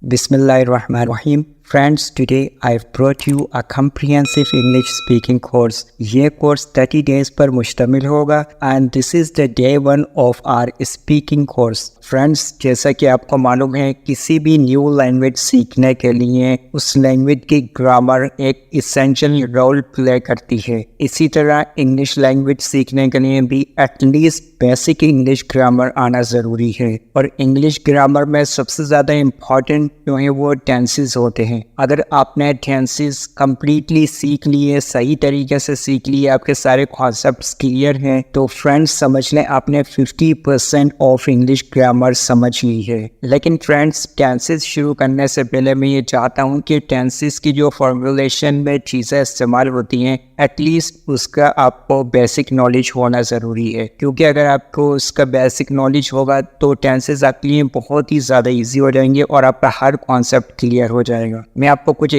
Bismillahirrahmanirrahim. Friends, today I've brought you a comprehensive English speaking course. ये course 30 days पर मुश्तमिल होगा and this is the day 1 of our speaking course. Friends, जैसा कि आपको मालूम है किसी भी न्यू लैंग्वेज सीखने के लिए उस लैंग्वेज की ग्रामर एक इसेंशियल रोल प्ले करती है। इसी तरह इंग्लिश लैंग्वेज सीखने के लिए भी एटलीस्ट बेसिक इंग्लिश ग्रामर आना ज़रूरी है और इंग्लिश ग्रामर में सबसे ज़्यादा इम्पॉर्टेंट जो है वो टेंसेस होते हैं। अगर आपने टेंसेस कम्प्लीटली सीख लिए, सही तरीके से सीख लिए, आपके सारे कॉन्सेप्ट्स क्लियर हैं, तो फ्रेंड्स समझ लें आपने 50% ऑफ इंग्लिश ग्रामर समझ ली है। लेकिन फ्रेंड्स, टेंसेस शुरू करने से पहले मैं ये चाहता हूँ कि टेंसेस की जो फॉर्मुलेशन में चीज़ें इस्तेमाल होती हैं एटलीस्ट उसका आपको बेसिक नॉलेज होना ज़रूरी है, क्योंकि अगर आपको उसका बेसिक नॉलेज होगा तो टेंसेस आपके लिए बहुत ही ज़्यादा इजी हो जाएंगे और आपका हर कॉन्सेप्ट क्लियर हो जाएगा। मैं आपको कुछ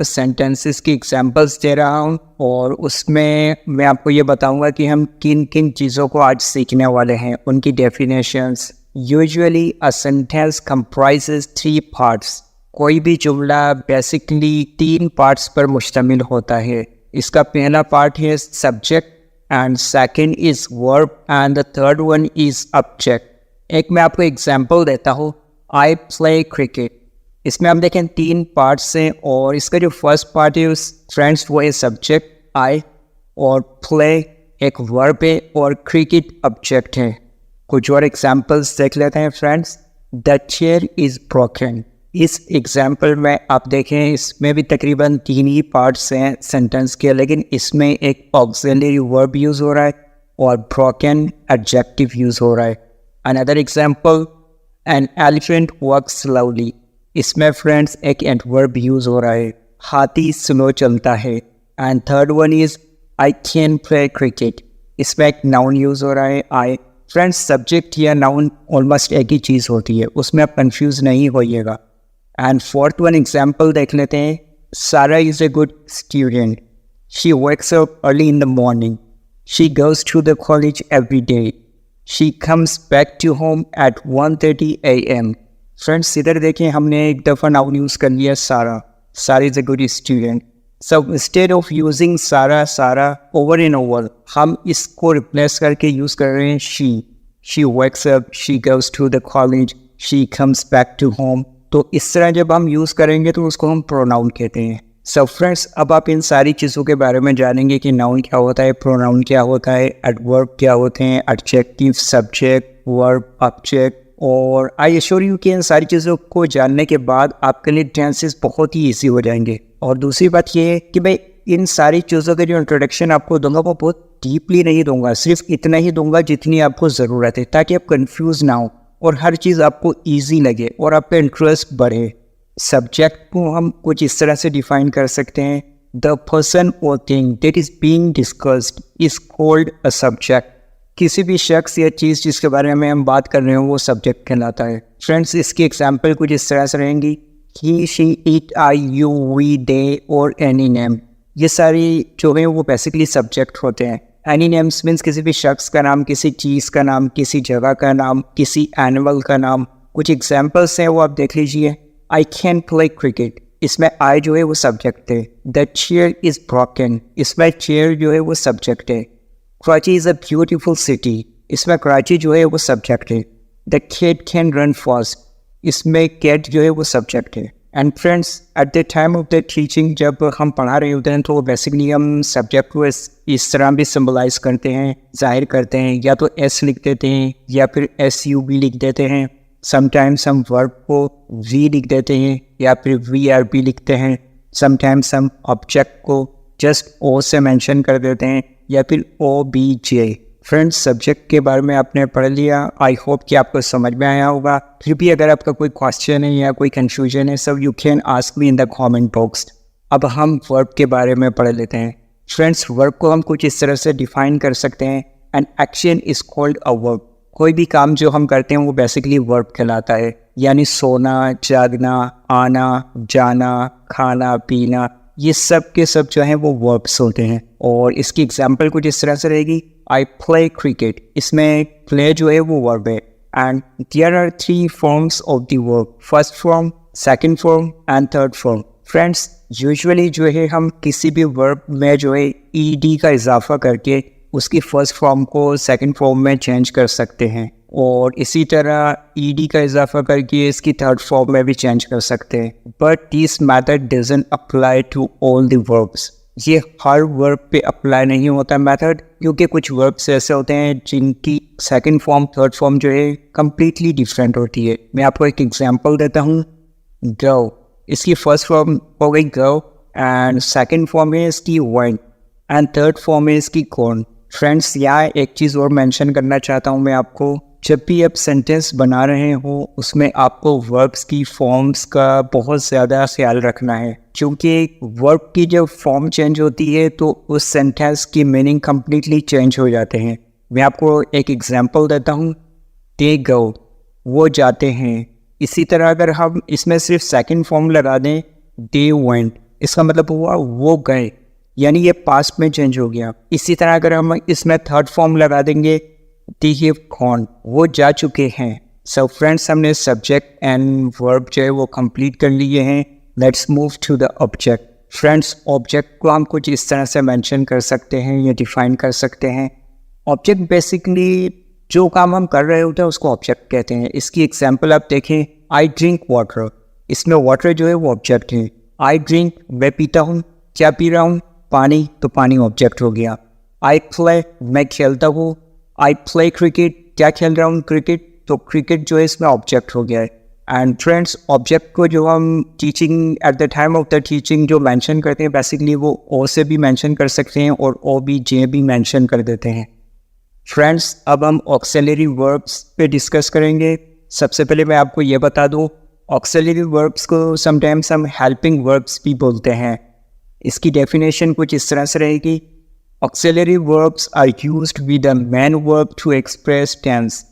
सेंटेंसेस की एग्जांपल्स दे रहा हूँ और उसमें मैं आपको ये बताऊंगा कि हम किन किन चीज़ों को आज सीखने वाले हैं, उनकी definitions. Usually a sentence comprises 3 parts. कोई भी जुमला बेसिकली 3 पार्ट्स पर मुश्तमिल होता है। इसका पहला पार्ट है subject and second is verb and the third one is object. एक मैं आपको एग्जांपल देता हूँ, आई प्ले क्रिकेट। इसमें हम देखें 3 पार्ट्स हैं और इसका जो फर्स्ट पार्ट है उस फ्रेंड्स वो है सब्जेक्ट आई और प्ले एक वर्ब है और क्रिकेट ऑब्जेक्ट है। कुछ और एग्जांपल्स देख लेते हैं friends. The chair is broken. इस एग्जाम्पल में आप देखें इसमें भी तकरीबन 3 ही पार्ट्स हैं सेंटेंस के, लेकिन इसमें एक ऑक्सिलरी वर्ब यूज़ हो रहा है और ब्रोकन एडजेक्टिव यूज़ हो रहा है। Another example, an elephant walks slowly. इसमें फ्रेंड्स एक एडवर्ब यूज़ हो रहा है, हाथी स्लो चलता है। And third one is I can play cricket. इसमें एक नाउन यूज़ हो रहा है आई। फ्रेंड्स, सब्जेक्ट या नाउन ऑलमोस्ट एक ही चीज़ होती है, उसमें आप कंफ्यूज नहीं होइएगा। एंड फोर्थ वन एग्जाम्पल देख लेते हैं। Sara is a good student. She wakes up early in the morning. She goes to the college every day. She comes back to home at 1:30 a.m. Friends, इधर देखें हमने एक दफ़ा noun use कर लिया सारा। सारा is a good student. So instead of using सारा over and over, हम इसको रिप्लेस करके यूज़ कर रहे हैं she. She wakes up, she goes to the college, she comes back to home. तो इस तरह जब हम यूज़ करेंगे तो उसको हम प्रोनाउन कहते हैं। सो फ्रेंड्स, अब आप इन सारी चीज़ों के बारे में जानेंगे कि नाउन क्या होता है, प्रोनाउन क्या होता है, एडवर्ब क्या होते हैं, एडजेक्टिव, सब्जेक्ट, वर्ब, ऑब्जेक्ट। और आई एश्योर यू कि इन सारी चीज़ों को जानने के बाद आपके लिए टेंसेस बहुत ही ईजी हो जाएंगे। और दूसरी बात यह है कि भाई इन सारी चीज़ों के जो इंट्रोडक्शन आपको दूंगा वो बहुत डीपली नहीं दूंगा, सिर्फ इतना ही दूंगा जितनी आपको ज़रूरत है, ताकि आप कंफ्यूज ना हो और हर चीज़ आपको इजी लगे और आपका इंटरेस्ट बढ़े। सब्जेक्ट को हम कुछ इस तरह से डिफाइन कर सकते हैं, द पर्सन और thing that is being discussed is called a subject. किसी भी शख्स या चीज़ जिसके बारे में हम बात कर रहे हो वो सब्जेक्ट कहलाता है। फ्रेंड्स, इसकी एग्जाम्पल कुछ इस तरह से रहेंगी, he, she, it, I, you, we, they और एनी नेम। ये सारी जो हैं वो बेसिकली सब्जेक्ट होते हैं। एनी नेम्स मीन्स किसी भी शख्स का नाम, किसी चीज़ का नाम, किसी जगह का नाम, किसी एनिमल का नाम। कुछ एग्जाम्पल्स हैं वो आप देख लीजिए। आई कैन प्ले क्रिकेट, इसमें आई जो है वो सब्जेक्ट है। द चेयर इज़ ब्रोकन, इसमें चेयर जो है वो सब्जेक्ट है। Karachi is a beautiful city, इसमें कराची जो है वो सब्जेक्ट है। The cat can run fast, इसमें कैट जो है वो सब्जेक्ट है। And friends, at the time of the teaching जब हम पढ़ा रहे होते हैं तो बेसिकली हम सब्जेक्ट को इस तरह भी सिम्बलाइज करते हैं, जाहिर करते हैं, या तो एस लिख देते हैं या फिर SU भी लिख देते हैं। समटाइम्स हम वर्ब को V लिख देते हैं या फिर VRB लिखते हैं। समटाइम्स हम ऑब्जेक्ट को जस्ट O से मेंशन कर देते हैं या फिर OBJ। फ्रेंड्स, सब्जेक्ट के बारे में आपने पढ़ लिया, आई होप कि आपको समझ में आया होगा। फिर भी अगर आपका कोई क्वेश्चन है या कोई कंफ्यूजन है, सब you can ask me in the comment box. अब हम वर्ब के बारे में पढ़ लेते हैं। फ्रेंड्स, वर्ब को हम कुछ इस तरह से डिफाइन कर सकते हैं, an action is called a verb. कोई भी काम जो हम करते हैं वो बेसिकली वर्ब कहलाता है, यानी सोना, जागना, आना, जाना, खाना, पीना, ये सब के सब जो हैं वो वर्ब्स होते हैं। और इसकी एग्जांपल कुछ इस तरह से रहेगी, आई प्ले क्रिकेट, इसमें प्ले जो है वो वर्ब है। And there are 3 forms of the verb. First form second form and third form. Friends usually जो है हम किसी भी वर्ब में जो है ईडी का इजाफा करके उसकी फर्स्ट फॉर्म को सेकंड फॉर्म में चेंज कर सकते हैं, और इसी तरह ईडी का इजाफा करके इसकी थर्ड फॉर्म में भी चेंज कर सकते हैं। But this method doesn't apply to all the verbs. ये हर वर्ब पे अप्लाई नहीं होता मेथड, क्योंकि कुछ वर्ब्स ऐसे होते हैं जिनकी सेकंड फॉर्म थर्ड फॉर्म जो है कम्प्लीटली डिफरेंट होती है। मैं आपको एक एग्जांपल देता हूँ। गो, इसकी फर्स्ट फॉर्म हो गई गो, एंड सेकंड फॉर्म है इसकी वेंट, एंड थर्ड फॉर्म है इसकी गॉन। फ्रेंड्स यहाँ एक चीज़ और मेंशन करना चाहता हूँ मैं आपको, जब भी आप सेंटेंस बना रहे हो उसमें आपको वर्ब्स की फॉर्म्स का बहुत ज़्यादा ख्याल रखना है, क्योंकि वर्ब की जब फॉर्म चेंज होती है तो उस सेंटेंस की मीनिंग कम्प्लीटली चेंज हो जाते हैं। मैं आपको एक एग्जांपल देता हूँ। दे गो, वो जाते हैं। इसी तरह अगर हम इसमें सिर्फ सेकंड फॉर्म लगा दें दे वेंट, इसका मतलब हुआ वो गए, यानी ये पास्ट में चेंज हो गया। इसी तरह अगर हम इसमें थर्ड फॉर्म लगा देंगे दे हैव गॉन, वो जा चुके हैं। सो फ्रेंड्स हमने सब्जेक्ट एंड वर्ब जो है वो कंप्लीट कर लिए हैं। Let's move to the object. Friends object को हम कुछ इस तरह से मेंशन कर सकते हैं या डिफाइन कर सकते हैं। ऑब्जेक्ट बेसिकली जो काम हम कर रहे होते हैं उसको ऑब्जेक्ट कहते हैं। इसकी एग्जांपल आप देखें, आई ड्रिंक वाटर, इसमें वाटर जो है वो ऑब्जेक्ट है। आई ड्रिंक, मैं पीता हूँ, क्या पी रहा हूँ, पानी, तो पानी ऑब्जेक्ट हो गया। आई प्ले, मैं खेलता हूँ। आई प्ले क्रिकेट, क्या खेल रहा हूँ, क्रिकेट, तो क्रिकेट जो है इसमें ऑब्जेक्ट हो गया है। एंड फ्रेंड्स ऑब्जेक्ट को जो हम teaching eight the time of the teaching जो मेंशन करते हैं बेसिकली वो ओ से भी मेंशन कर सकते हैं और ओ बी जे भी मेंशन कर देते हैं। फ्रेंड्स अब हम ऑक्सिलरी वर्ब्स पे डिस्कस करेंगे। सबसे पहले मैं आपको ये बता दूँ, ऑक्सिलरी वर्ब्स को समटाइम्स हम हेल्पिंग वर्ब्स भी बोलते हैं। इसकी डेफिनेशन कुछ इस तरह से रहेगी, auxiliary verbs are used with a main verb to express tense.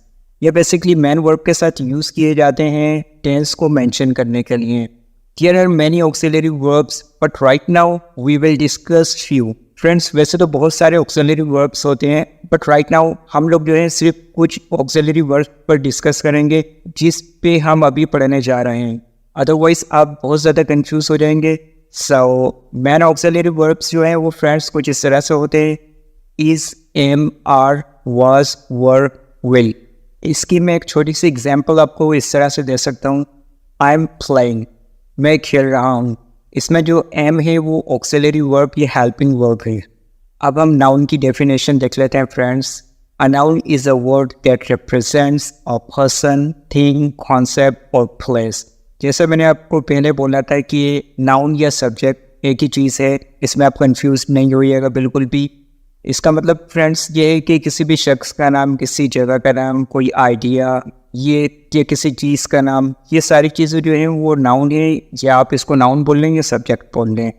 ये बेसिकली मेन वर्ब के साथ यूज़ किए जाते हैं टेंस को मेंशन करने के लिए। There are many auxiliary verbs, but right now we will discuss few. Friends वैसे तो बहुत सारे auxiliary verbs होते हैं, but right now हम लोग जो है सिर्फ कुछ auxiliary verbs पर डिस्कस करेंगे जिस पे हम अभी पढ़ने जा रहे हैं। अदरवाइज आप बहुत ज़्यादा कंफ्यूज हो जाएंगे। So main auxiliary verbs जो हैं वो फ्रेंड्स कुछ इस तरह से होते हैं, is, am, are, was, were, will। इसकी मैं एक छोटी सी एग्जाम्पल आपको इस तरह से दे सकता हूँ, आई एम प्लेइंग, मैं खेल रहा हूँ। इसमें जो एम है वो ऑक्सिलरी वर्ब या हेल्पिंग वर्ब है। अब हम नाउन की डेफिनेशन देख लेते हैं friends. A noun is a word that represents a person, thing, concept और प्लेस। जैसे मैंने आपको पहले बोला था कि नाउन या सब्जेक्ट एक ही चीज़ है, इसमें आप कंफ्यूज नहीं होइएगा बिल्कुल भी। इसका मतलब फ्रेंड्स ये है कि किसी भी शख्स का नाम, किसी जगह का नाम, कोई आइडिया, ये किसी चीज़ का नाम, ये सारी चीज़ें जो हैं वो नाउन है, या आप इसको नाउन बोल लें या सब्जेक्ट बोल लें।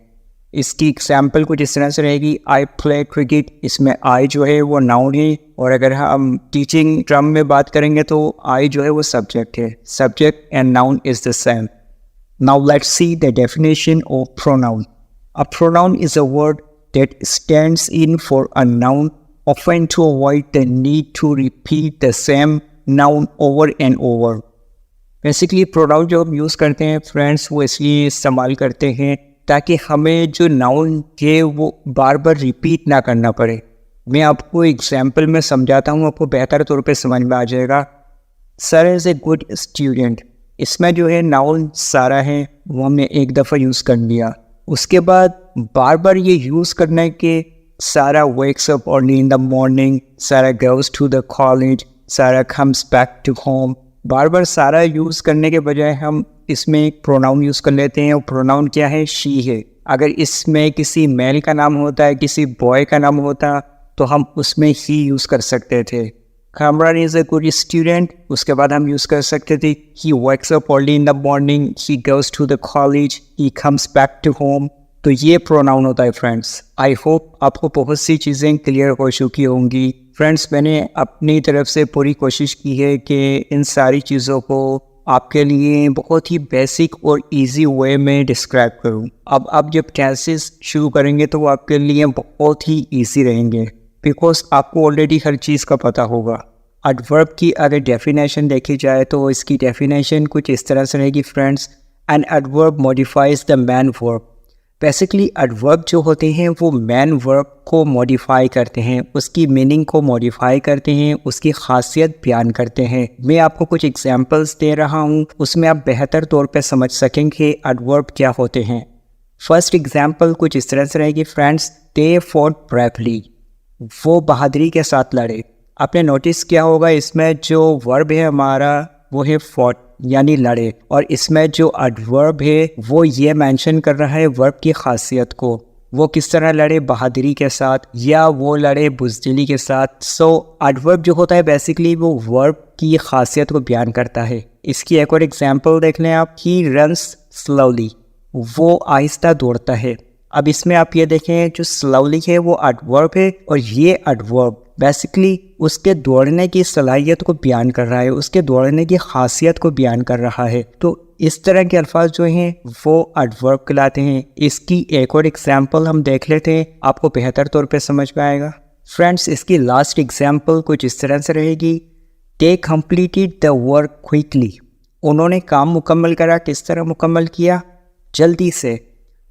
इसकी एग्जाम्पल कुछ इस तरह से रहेगी, आई प्ले क्रिकेट, इसमें आई जो है वो नाउन है, और अगर हम टीचिंग टर्म में बात करेंगे तो आई जो है वो सब्जेक्ट है। Subject and noun is the same. Now let's see the definition of pronoun. A pronoun is a word that stands in for a noun, often to avoid the need to repeat the same noun over and over. Basically pronoun जो हम use करते हैं friends वो इसलिए इस्तेमाल करते हैं ताकि हमें जो नाउन है वो बार बार रिपीट ना करना पड़े। मैं आपको एग्जाम्पल में समझाता हूँ, आपको बेहतर तौर पे समझ में आ जाएगा। Sir is a good student, इसमें जो है नाउन सारा है वो हमने एक दफ़ा यूज़ कर लिया, उसके बाद बार बार ये यूज़ करने के सारा wakes up early in the morning, सारा goes to the college, सारा comes back to home, बार बार सारा यूज़ करने के बजाय हम इसमें एक प्रोनाउन यूज़ कर लेते हैं, और प्रोनाउन क्या है, शी है। अगर इसमें किसी मेल का नाम होता है, किसी बॉय का नाम होता तो हम उसमें ही यूज़ कर सकते थे। Kamran is a good student, उसके बाद हम यूज़ कर सकते थे ही wakes up early in the morning, he goes to the college, he comes back to home। तो ये प्रोनाउन होता है फ्रेंड्स। आई होप आपको बहुत सी चीज़ें क्लियर हो चुकी होंगी। फ्रेंड्स मैंने अपनी तरफ से पूरी कोशिश की है कि इन सारी चीज़ों को आपके लिए बहुत ही बेसिक और इजी वे में डिस्क्राइब करूं। अब आप जब क्लासेस शुरू करेंगे तो वो आपके लिए बहुत ही इजी रहेंगे, बिकॉज आपको ऑलरेडी हर चीज़ का पता होगा। एडवर्ब की अगर डेफिनेशन देखी जाए तो इसकी डेफिनेशन कुछ इस तरह से रहेगी friends. And adverb modifies the man verb. Basically adverb जो होते हैं वो मैन वर्ब को मॉडिफाई करते हैं, उसकी मीनिंग को मॉडिफाई करते हैं, उसकी खासियत बयान करते हैं। मैं आपको कुछ एग्जांपल्स दे रहा हूँ, उसमें आप बेहतर तौर पे समझ सकेंगे एडवर्ब क्या होते हैं। फर्स्ट एग्जांपल कुछ इस तरह से रहेगी, फ्रेंड्स दे फॉट ब्रेवली, वो बहादुरी के साथ लड़े। आपने नोटिस किया होगा इसमें जो वर्ब है हमारा वो है फॉट यानी लड़े, और इसमें जो एडवर्ब है वो ये मेंशन कर रहा है वर्ब की खासियत को, वो किस तरह लड़े बहादुरी के साथ या वो लड़े बुज़दिली के साथ। सो एडवर्ब जो होता है बेसिकली वो वर्ब की खासियत को बयान करता है। इसकी एक और एग्जांपल देख लें आप, ही रन्स स्लोली, वो आहिस्ता दौड़ता है। अब इसमें आप ये देखें जो स्लोली है वो एडवर्ब है, और ये एडवर्ब बेसिकली उसके दौड़ने की सलाहियत को बयान कर रहा है, उसके दौड़ने की खासियत को बयान कर रहा है। तो इस तरह के अल्फाज जो हैं वो एडवर्ब कहलाते हैं। इसकी एक और एग्जांपल हम देख लेते हैं, आपको बेहतर तौर पे समझ में आएगा। फ्रेंड्स इसकी लास्ट एग्जांपल कुछ इस तरह से रहेगी, दे कंप्लीटेड द वर्क क्विकली, उन्होंने काम मुकम्मल करा। किस तरह मुकम्मल किया? जल्दी से।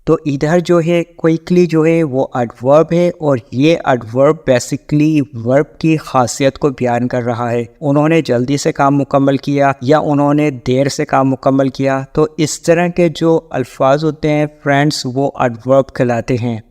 तो इधर जो है क्विकली जो है वो एडवर्ब है, और ये एडवर्ब बेसिकली वर्ब की खासियत को बयान कर रहा है। उन्होंने जल्दी से काम मुकम्मल किया या उन्होंने देर से काम मुकम्मल किया। तो इस तरह के जो अल्फाज होते हैं फ्रेंड्स वो एडवर्ब कहलाते हैं।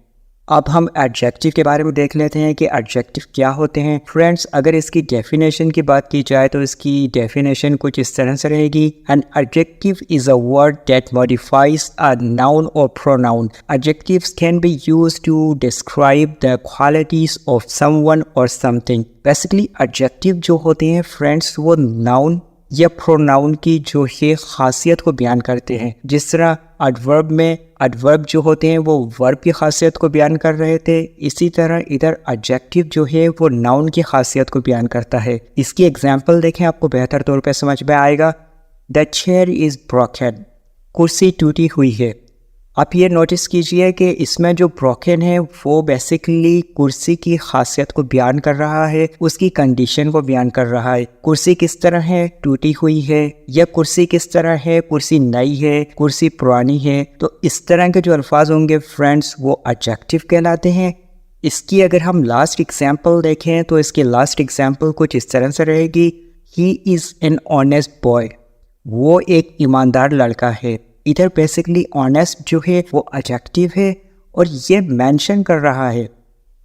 अब हम एडजेक्टिव के बारे में देख लेते हैं कि एडजेक्टिव क्या होते हैं। फ्रेंड्स अगर इसकी डेफिनेशन की बात की जाए तो इसकी डेफिनेशन कुछ इस तरह से रहेगी, an adjective is a word that modifies a noun or pronoun. Adjectives can be used to describe the qualities of someone or something. Basically adjective जो होते हैं फ्रेंड्स वो नाउन या प्रोनाउन की जो है खासियत को बयान करते हैं। जिस तरह एडवर्ब में एडवर्ब जो होते हैं वो वर्ब की खासियत को बयान कर रहे थे, इसी तरह इधर एडजेक्टिव जो है वो नाउन की खासियत को बयान करता है। इसकी एग्जांपल देखें, आपको बेहतर तौर पे समझ में आएगा। द चेयर इज़ ब्रोकन, कुर्सी टूटी हुई है। आप ये नोटिस कीजिए कि इसमें जो ब्रोकन है वो बेसिकली कुर्सी की खासियत को बयान कर रहा है, उसकी कंडीशन को बयान कर रहा है। कुर्सी किस तरह है? टूटी हुई है। या कुर्सी किस तरह है? कुर्सी नई है, कुर्सी पुरानी है। तो इस तरह के जो अल्फाज होंगे फ्रेंड्स वो एडजेक्टिव कहलाते हैं। इसकी अगर हम लास्ट एग्जाम्पल देखें तो इसकी लास्ट एग्जाम्पल कुछ इस तरह से रहेगी, he is an honest boy, वो एक ईमानदार लड़का है। इधर बेसिकली ऑनेस्ट जो है वो एडजेक्टिव है, और ये मेंशन कर रहा है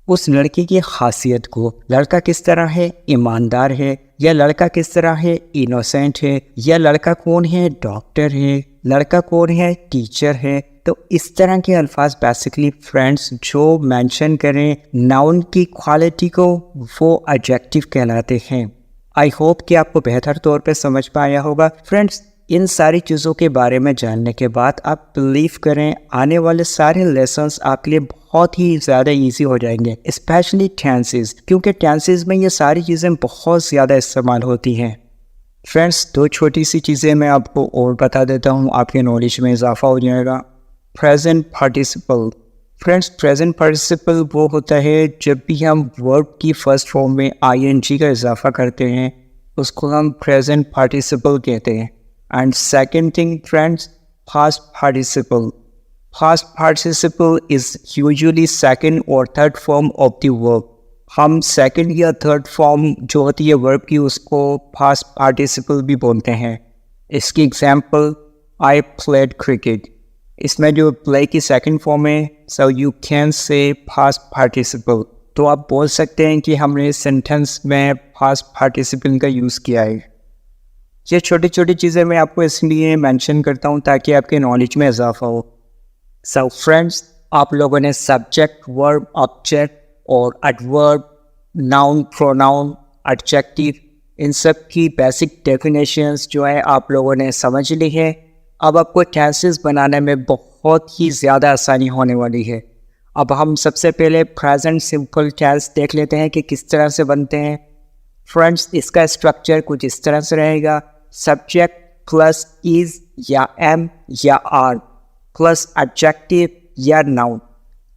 उस लड़के की खासियत को। लड़का किस तरह है? ईमानदार है। या लड़का किस तरह है? इनोसेंट है। या लड़का कौन है? डॉक्टर है। लड़का कौन है? टीचर है। तो इस तरह के अल्फाज बेसिकली फ्रेंड्स जो मेंशन करें नाउन की क्वालिटी को वो एडजेक्टिव कहलाते हैं। आई होप कि आपको बेहतर तौर पे समझ में आया होगा। फ्रेंड्स इन सारी चीज़ों के बारे में जानने के बाद आप बिलीव करें आने वाले सारे लेसन्स आपके लिए बहुत ही ज़्यादा इजी हो जाएंगे, स्पेशली टेंसेस, क्योंकि टेंसेस में ये सारी चीज़ें बहुत ज़्यादा इस्तेमाल होती हैं। फ्रेंड्स दो छोटी सी चीज़ें मैं आपको और बता देता हूँ, आपके नॉलेज में इजाफा हो जाएगा। Present participle. Friends present participle वो होता है जब भी हम वर्ब की फर्स्ट फॉर्म में ing का इजाफा करते हैं उसको हम प्रेजेंट पार्टिसिपल कहते हैं। And second thing friends, past participle. Past participle is usually second or third form of the verb. हम second या third form जो होती है verb की उसको past participle भी बोलते हैं। इसकी example, I played cricket. इसमें जो play की second form है, so you can say past participle. तो आप बोल सकते हैं कि हमने sentence में past participle का यूज़ किया है। ये छोटी छोटी चीज़ें मैं आपको इसलिए मेंशन करता हूँ ताकि आपके नॉलेज में इजाफा हो। सो फ्रेंड्स आप लोगों ने सब्जेक्ट, वर्ब, ऑब्जेक्ट और एडवर्ब, नाउन, प्रोनाउन, एडजेक्टिव इन सब की बेसिक डेफिनेशंस जो है आप लोगों ने समझ ली है। अब आपको टेंसेस बनाने में बहुत ही ज़्यादा आसानी होने वाली है। अब हम सबसे पहले प्रेजेंट सिंपल टेंस देख लेते हैं कि किस तरह से बनते हैं। फ्रेंड्स इसका स्ट्रक्चर कुछ इस तरह से रहेगा, सब्जेक्ट प्लस इज या एम या आर प्लस एडजेक्टिव या noun.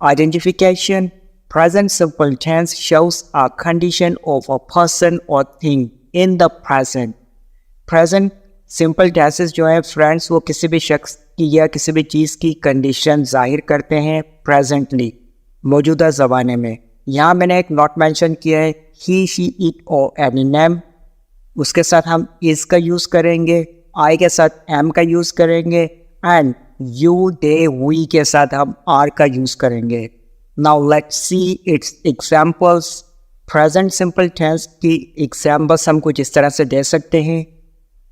Identification, present simple tense shows a condition of a person or thing in the present. Present simple tenses जो है फ्रेंड्स वो किसी भी शख्स या किसी भी चीज़ की कंडीशन जाहिर करते हैं प्रेजेंटली, मौजूदा ज़माने में। यहाँ मैंने एक नॉट मेंशन किया है, ही, शी, इट और एनी नेम। उसके साथ हम इज़ का यूज़ करेंगे, आई के साथ एम का यूज़ करेंगे एंड यू, दे, वी के साथ हम आर का यूज़ करेंगे। Now let's see its examples. Present simple tense की एग्जाम्पल्स हम कुछ इस तरह से दे सकते हैं।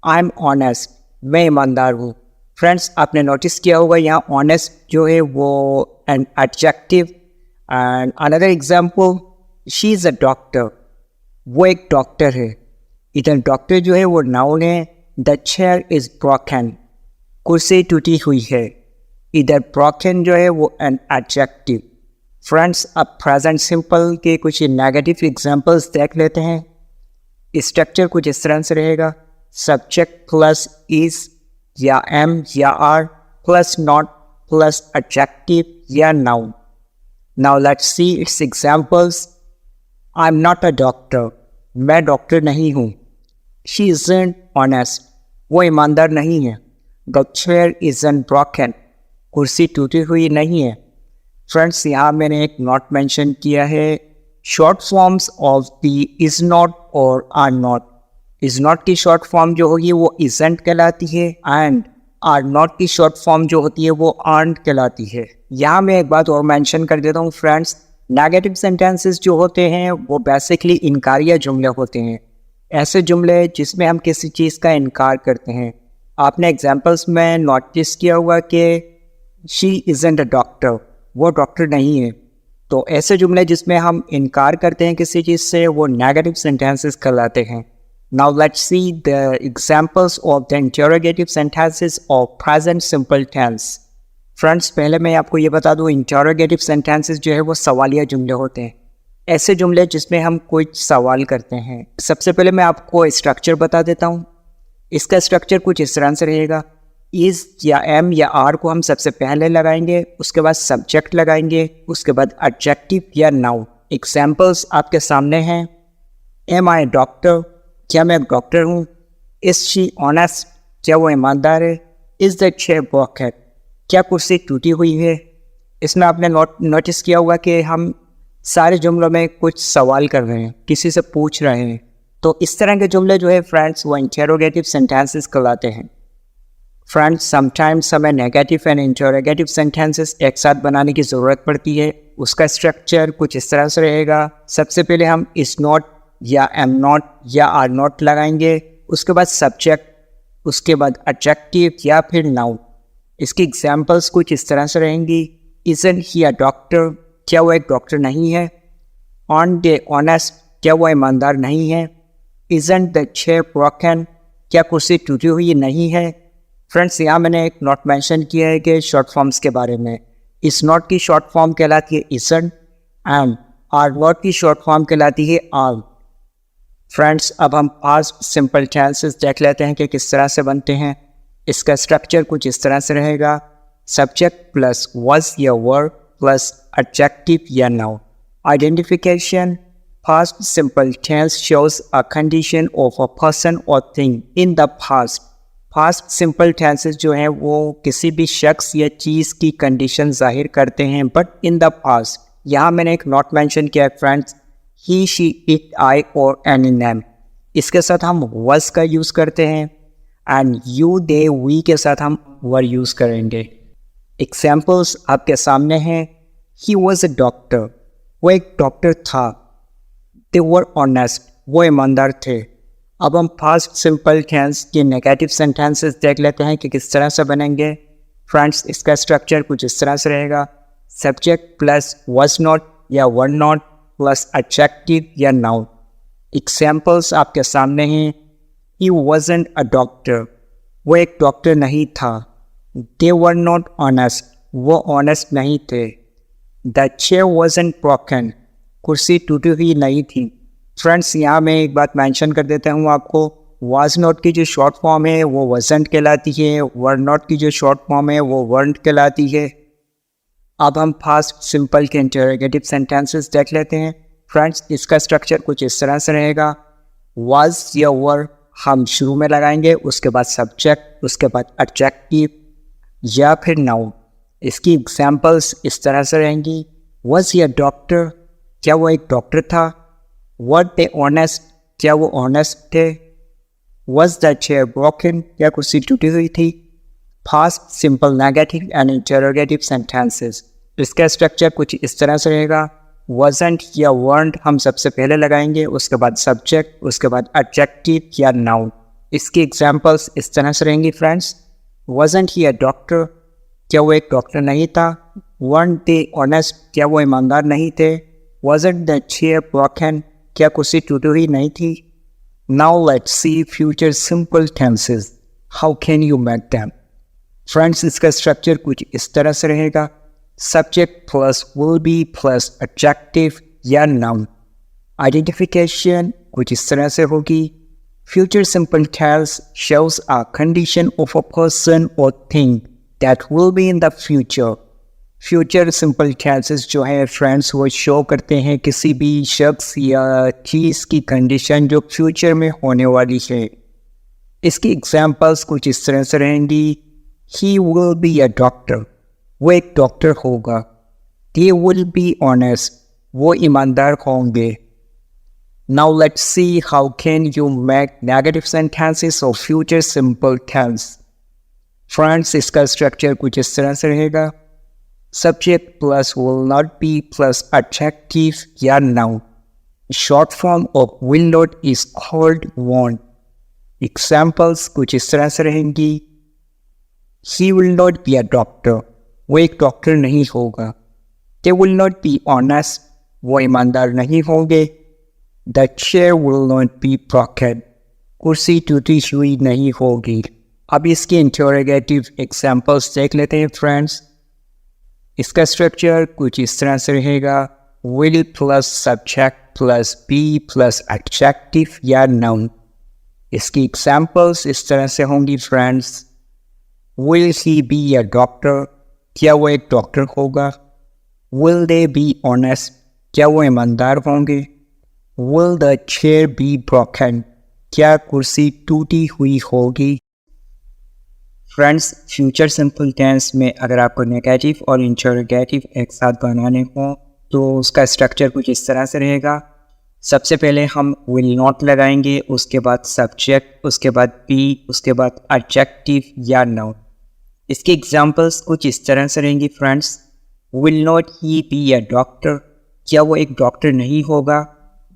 आई एम ऑनेस्ट, मैं ईमानदार हूँ। फ्रेंड्स, आपने नोटिस किया होगा यहाँ ऑनेस्ट जो है वो an adjective. And another example, she is a doctor, वो एक डॉक्टर है। इधर डॉक्टर जो है वो नाउन है। द चेयर इज़ ब्रोकन, कुर्सी टूटी हुई है। इधर ब्रोकन जो है वो एन एडजेक्टिव। फ्रेंड्स, अब प्रेजेंट सिंपल के कुछ नेगेटिव एग्जाम्पल्स देख लेते हैं। स्ट्रक्चर कुछ इस तरह से रहेगा, सब्जेक्ट प्लस इज या एम या are plus not plus adjective या noun. Now let's see its examples. I am not a doctor, मैं डॉक्टर नहीं हूँ। शी इज़न्ट ऑनेस्ट, वो ईमानदार नहीं है। द चेयर इज़न्ट ब्रोकन, कुर्सी टूटी हुई नहीं है। फ्रेंड्स, यहाँ मैंने एक नॉट मेंशन किया है। Short forms of the is not और आर नॉट। इज़ नॉट की शॉर्ट फॉर्म जो होगी वो इज़न्ट कहलाती है एंड आर नॉट की शॉर्ट फॉर्म जो होती है वो आर्नट कहलाती है। यहाँ मैं एक बात और मेंशन कर देता हूँ फ्रेंड्स, नेगेटिव सेंटेंसेस जो होते हैं वो बेसिकली इनकारिया जुमले होते हैं। ऐसे जुमले जिसमें हम किसी चीज़ का इनकार करते हैं। आपने एग्जाम्पल्स में नोटिस किया होगा कि शी इज़न्ट अ डॉक्टर, वो डॉक्टर नहीं है। तो ऐसे जुमले जिसमें हम इनकार करते हैं किसी चीज़ से वो नेगेटिव सेंटेंसेस कहलाते हैं। Now let's see the examples of the interrogative sentences of present simple tense. Friends, पहले मैं आपको ये बता दूँ, इंटरोगेटिव सेंटेंसेस जो है वो सवालिया जुमले होते हैं। ऐसे जुमले जिसमें हम कुछ सवाल करते हैं। सबसे पहले मैं आपको स्ट्रक्चर बता देता हूँ। इसका स्ट्रक्चर कुछ इस तरह से रहेगा, इज़ या एम या आर को हम सबसे पहले लगाएंगे, उसके बाद सब्जेक्ट लगाएंगे, उसके बाद एडजेक्टिव या नाउन। एग्जाम्पल्स आपके सामने हैं। एम आई डॉक्टर, क्या मैं एक डॉक्टर हूँ। इज़ शी ऑनेस्ट, क्या वो ईमानदार है। इज़ द चेयर ब्रोकन, क्या कुर्सी टूटी हुई है। इसमें आपने नोटिस किया होगा कि हम सारे जुमलों में कुछ सवाल कर रहे हैं, किसी से पूछ रहे हैं। तो इस तरह के जुमले जो है फ्रेंड्स वो इंटरोगेटिव सेंटेंसेस कहलाते हैं। फ्रेंड्स, समटाइम्स हमें नेगेटिव एंड इंटरोगेटिव सेंटेंसेस एक साथ बनाने की ज़रूरत पड़ती है। उसका स्ट्रक्चर कुछ इस तरह से रहेगा। सबसे पहले हम इज़ नॉट या एम नॉट या आर नॉट लगाएंगे, उसके बाद सब्जेक्ट, उसके बाद एडजेक्टिव या फिर नाउन। इसकी एग्जाम्पल्स कुछ इस तरह से रहेंगी। इज़न्ट ही अ डॉक्टर, क्या वो एक डॉक्टर नहीं है। ऑन द ऑनेस्ट, क्या वो ईमानदार नहीं है। इज़न्ट द चेयर ब्रोकन, क्या कुर्सी टूटी हुई नहीं है। फ्रेंड्स, यहाँ मैंने एक नॉट मेंशन किया है कि शॉर्ट फॉर्म्स के बारे में। इस नॉट की शॉर्ट फॉर्म कहलाती है इज़न्ट एंड आर नॉट की शॉर्ट फॉर्म कहलाती है आर। फ्रेंड्स, अब हम पास्ट सिंपल टेंसेस देख लेते हैं कि किस तरह से बनते हैं। इसका स्ट्रक्चर कुछ इस तरह से रहेगा, सब्जेक्ट प्लस वाज या वर प्लस एडजेक्टिव या noun. Identification, past simple tense shows a condition of a person or thing in the past. Past simple tenses जो हैं वो किसी भी शख्स या चीज़ की कंडीशन जाहिर करते हैं बट इन द पास्ट। यहाँ मैंने एक नॉट मेंशन किया है फ्रेंड्स, ही, शी, इट, आई और एनी नेम। इसके साथ हम was का यूज़ करते हैं एंड यू, दे, वी के साथ हम were यूज़ करेंगे। एग्जाम्पल्स आपके सामने हैं। ही वॉज अ डॉक्टर, वो एक डॉक्टर था। दे वर ऑनेस्ट, वो ईमानदार थे। अब हम पास्ट सिंपल टेंस के नेगेटिव सेंटेंसेस देख लेते हैं कि किस तरह से बनेंगे। फ्रेंड्स, इसका स्ट्रक्चर कुछ इस तरह से रहेगा, सब्जेक्ट प्लस वाज नॉट या वर नॉट प्लस एडजेक्टिव या नाउन। एग्जाम्पल्स आपके सामने हैं। ही वॉजंट अ डॉक्टर, वो एक डॉक्टर नहीं था। दे वर नॉट ऑनेस्ट, वो ऑनेस्ट नहीं थे। द चेयर वॉजंट ब्रोकन, कुर्सी टूटी हुई नहीं थी। फ्रेंड्स, यहाँ मैं एक बात मेंशन कर देता हूँ आपको, वाज नॉट की जो शॉर्ट फॉर्म है वो वजंट कहलाती है, वर नॉट की जो शॉर्ट फॉर्म है वो वर्ंट कहलाती है। अब हम फास्ट सिंपल के इंटरोगेटिव सेंटेंसेस देख लेते हैं। फ्रेंड्स, इसका स्ट्रक्चर कुछ इस तरह से रहेगा, वाज या वर हम शुरू में लगाएंगे, उसके बाद सब्जेक्ट, उसके बाद एडजेक्टिव या फिर नाउन। इसकी एग्जाम्पल्स इस तरह से रहेंगी। वॉज ही अ डॉक्टर, क्या वो एक डॉक्टर था। वर दे ऑनेस्ट, क्या वो ऑनेस्ट थे। वॉज द चेयर ब्रोकन, क्या कुर्सी टूटी हुई थी। Fast, simple, negative and interrogative sentences. इसका स्ट्रक्चर कुछ इस तरह से रहेगा। wasn't या weren't हम सबसे पहले लगाएंगे, उसके बाद सब्जेक्ट, उसके बाद एडजेक्टिव या नाउन। इसकी एग्जाम्पल्स इस तरह से रहेंगी friends. wasn't he a doctor, क्या वो एक डॉक्टर नहीं था। weren't they honest, क्या वो ईमानदार नहीं थे। wasn't the chair broken, क्या कुर्सी टूटी हुई नहीं थी। Now let's see future simple tenses. How can you make them? Friends, इसका स्ट्रक्चर कुछ इस तरह से रहेगा। Subject plus will be plus adjective या नाउन। आइडेंटिफिकेशन कुछ इस तरह से होगी। Future simple tense shows a condition of a person or thing that will be in the future. Future simple tenses जो है फ्रेंड्स वो शो करते हैं किसी भी शख्स या चीज़ की कंडीशन जो फ्यूचर में होने वाली है। इसकी एग्जाम्पल्स कुछ इस तरह से रहेंगी। He will be a doctor, वो एक डॉक्टर होगा। They will be honest, वो ईमानदार होंगे। Now let's see how can you make negative sentences of future simple tense. Friends, इसका स्ट्रक्चर कुछ इस तरह से रहेगा। Subject plus will not be plus adjective या noun. Short form of will not is called won't. Examples कुछ इस तरह से रहेंगी। He will not be a doctor, वो एक डॉक्टर नहीं होगा। They will not be honest, वो ईमानदार नहीं होंगे। The chair will not be broken, कुर्सी टूटी हुई नहीं होगी। अब इसके इंटरोगेटिव एग्जाम्पल्स देख लेते हैं फ्रेंड्स। इसका स्ट्रक्चर कुछ इस तरह से रहेगा। will plus subject plus be plus adjective या नाउन। इसकी एग्जाम्पल्स इस तरह से होंगी friends. Will he be a doctor, क्या वो एक डॉक्टर होगा। Will they be honest, क्या वो ईमानदार होंगे। Will the chair be broken, क्या कुर्सी टूटी हुई होगी। फ्रेंड्स, फ्यूचर सिंपल टेंस में अगर आपको नेगेटिव और इंटरोगेटिव एक साथ बनाने हो तो उसका स्ट्रक्चर कुछ इस तरह से रहेगा। सबसे पहले हम will not लगाएंगे, उसके बाद सब्जेक्ट, उसके बाद be, उसके बाद एडजेक्टिव या नाउन। इसके एग्जाम्पल्स कुछ इस तरह से रहेंगी friends. will not he be a doctor, क्या वो एक डॉक्टर नहीं होगा।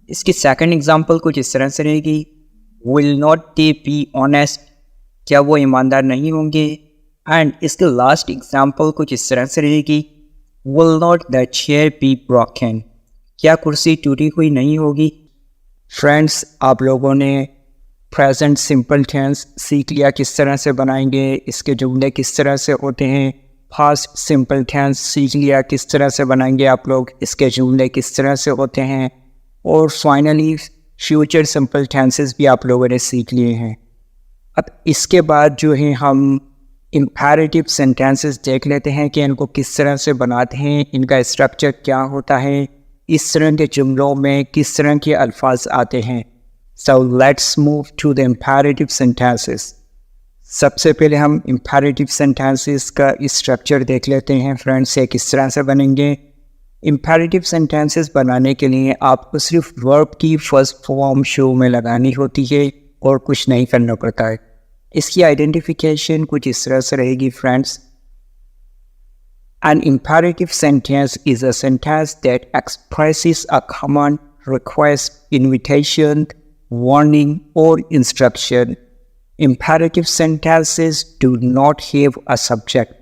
इसकी सेकंड एग्जाम्पल कुछ इस तरह से रहेगी। will not they be honest, क्या वो ईमानदार नहीं होंगे। एंड इसके लास्ट एग्जाम्पल कुछ इस तरह से रहेगी। will not the chair be broken, क्या कुर्सी टूटी हुई नहीं होगी। फ्रेंड्स, आप लोगों ने प्रेजेंट सिंपल टेंस सीख लिया किस तरह से बनाएंगे, इसके जुमले किस तरह से होते हैं। फास्ट सिंपल टेंस सीख लिया किस तरह से बनाएंगे आप लोग, इसके जुमले किस तरह से होते हैं। और फाइनली फ्यूचर सिंपल टेंसेस भी आप लोगों ने सीख लिए हैं। अब इसके बाद जो है हम इम्पेरेटिव सेंटेंसेस देख लेते हैं कि इनको किस तरह से बनाते हैं, इनका स्ट्रक्चर क्या होता है, इस तरह के जुमलों में किस तरह के अल्फाज आते हैं। So let's move to the imperative sentences. सबसे पहले हम imperative sentences का स्ट्रक्चर देख लेते हैं फ्रेंड्स, ये किस तरह से बनेंगे। imperative sentences बनाने के लिए आपको सिर्फ verb की फर्स्ट फॉर्म शो में लगानी होती है और कुछ नहीं करना पड़ता है। इसकी आइडेंटिफिकेशन कुछ इस तरह से रहेगी friends. An imperative sentence is a sentence that expresses a command, request, invitation, warning or instruction. Imperative sentences do not have a subject.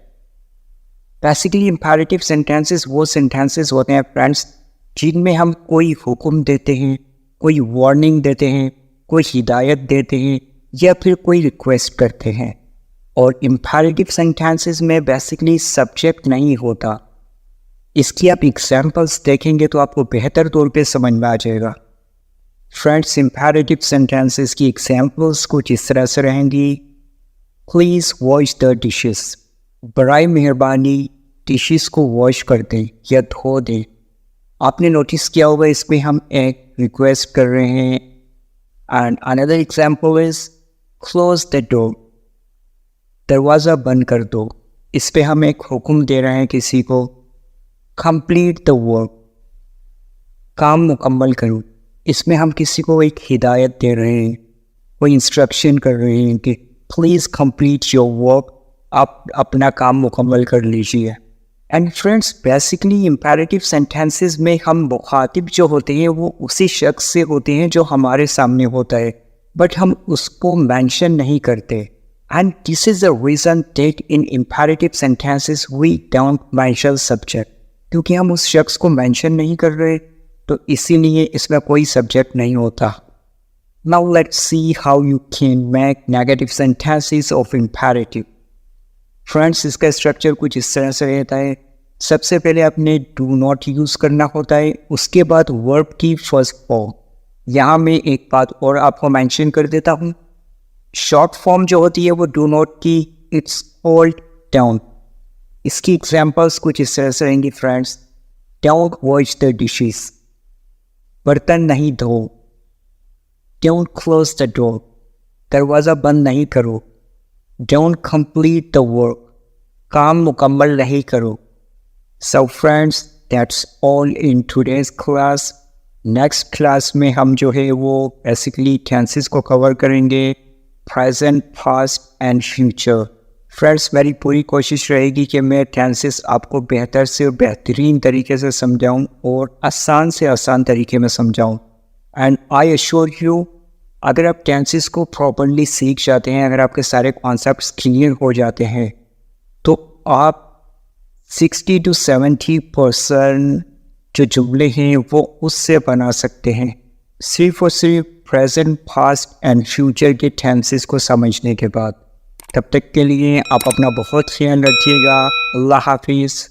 Basically imperative sentences वो sentences होते हैं फ्रेंड्स जिनमें हम कोई हुक्म देते हैं, कोई वार्निंग देते हैं, कोई हिदायत देते हैं या फिर कोई रिक्वेस्ट करते हैं। और imperative sentences में बेसिकली सब्जेक्ट नहीं होता। इसकी आप एग्जाम्पल्स देखेंगे तो आपको बेहतर तौर पे समझ में आ जाएगा। फ्रेंड्स, imperative sentences की एग्जाम्पल्स कुछ इस तरह से रहेंगी। प्लीज़ वॉश द डिशेस, बराए मेहरबानी डिशेस को वॉश कर दें या धो दें। आपने नोटिस किया होगा इसमें हम एक रिक्वेस्ट कर रहे हैं। And another example is close the door, दरवाज़ा बंद कर दो। इस पे हम एक हुक्म दे रहे हैं किसी को, कंप्लीट द वर्क, काम मुकम्मल करो। इसमें हम किसी को एक हिदायत दे रहे हैं, कोई इंस्ट्रक्शन कर रहे हैं कि प्लीज़ कंप्लीट योर वर्क, आप अपना काम मुकम्मल कर लीजिए। And friends, basically imperative sentences में हम मुखातिब जो होते हैं वो उसी शख्स से होते हैं जो हमारे सामने होता है, बट हम उसको मेंशन नहीं करते। And this is the reason that in imperative sentences we don't mention subject, क्योंकि हम उस शख्स को मेंशन नहीं कर रहे, तो इसीलिए इसमें कोई सब्जेक्ट नहीं होता। Now let's see how you can make negative sentences of imperative. Friends, इसका स्ट्रक्चर कुछ इस तरह से रहता है। सबसे पहले आपने डू नॉट यूज़ करना होता है, उसके बाद वर्ब की फर्स्ट फॉर्म। यहाँ मैं एक बात और आपको मेंशन कर देता हूँ, शॉर्ट फॉर्म जो होती है वो डू नॉट की, इट्स कॉल्ड डाउन। इसकी एग्जांपल्स कुछ इस तरह से रहेंगी friends, don't wash the dishes, बर्तन नहीं धो। डोंट क्लोज द डोर, दरवाज़ा बंद नहीं करो। डोंट कंप्लीट द वर्क, काम मुकम्मल नहीं करो। So friends, that's all in today's class. Next class में हम जो है वो बेसिकली टेंसेस को कवर करेंगे, present, past and future. Friends, मेरी पूरी कोशिश रहेगी कि मैं टेंसेस आपको बेहतर से बेहतरीन तरीके से समझाऊं और आसान से आसान तरीके में समझाऊं। एंड आई एश्योर यू, अगर आप टेंसेस को प्रॉपर्ली सीख जाते हैं, अगर आपके सारे कॉन्सेप्ट्स क्लियर हो जाते हैं, तो आप 60 to 70% जो जुमले हैं वो उससे बना सकते हैं, सिर्फ और सिर्फ प्रेजेंट, पास्ट एंड फ्यूचर के टेंसेस को समझने के बाद। तब तक के लिए आप अपना बहुत ख्याल रखिएगा। अल्लाह हाफिज़।